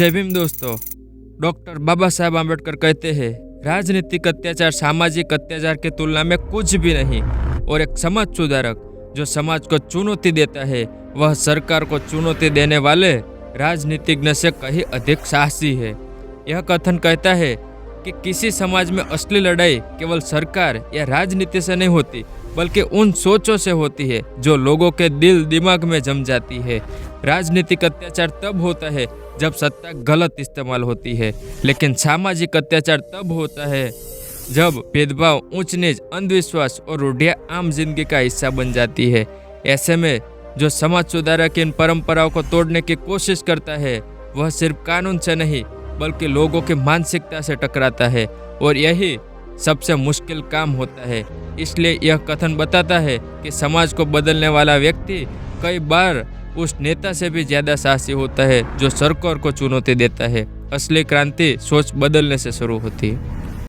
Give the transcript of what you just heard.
जय भीम दोस्तों। डॉक्टर बाबा साहब आम्बेडकर कहते हैं, राजनीतिक अत्याचार सामाजिक अत्याचार की तुलना में कुछ भी नहीं। और एक समाज सुधारक जो समाज को चुनौती देता है, वह सरकार को चुनौती देने वाले राजनीतिज्ञ से कहीं अधिक साहसी है। यह कथन कहता है कि किसी समाज में असली लड़ाई केवल सरकार या राजनीति से नहीं होती, बल्कि उन सोचों से होती है जो लोगों के दिल दिमाग में जम जाती है। राजनीतिक अत्याचार तब होता है जब सत्ता गलत इस्तेमाल होती है, लेकिन सामाजिक अत्याचार तब होता है जब भेदभाव, ऊंच नीच, अंधविश्वास और रूढ़ियां आम जिंदगी का हिस्सा बन जाती है। ऐसे में जो समाज सुधारक इन परंपराओं को तोड़ने की कोशिश करता है, वह सिर्फ कानून से नहीं बल्कि लोगों की मानसिकता से टकराता है, और यही सबसे मुश्किल काम होता है। इसलिए यह कथन बताता है कि समाज को बदलने वाला व्यक्ति कई बार उस नेता से भी ज्यादा साहसी होता है जो सरकार को चुनौती देता है। असली क्रांति सोच बदलने से शुरू होती है।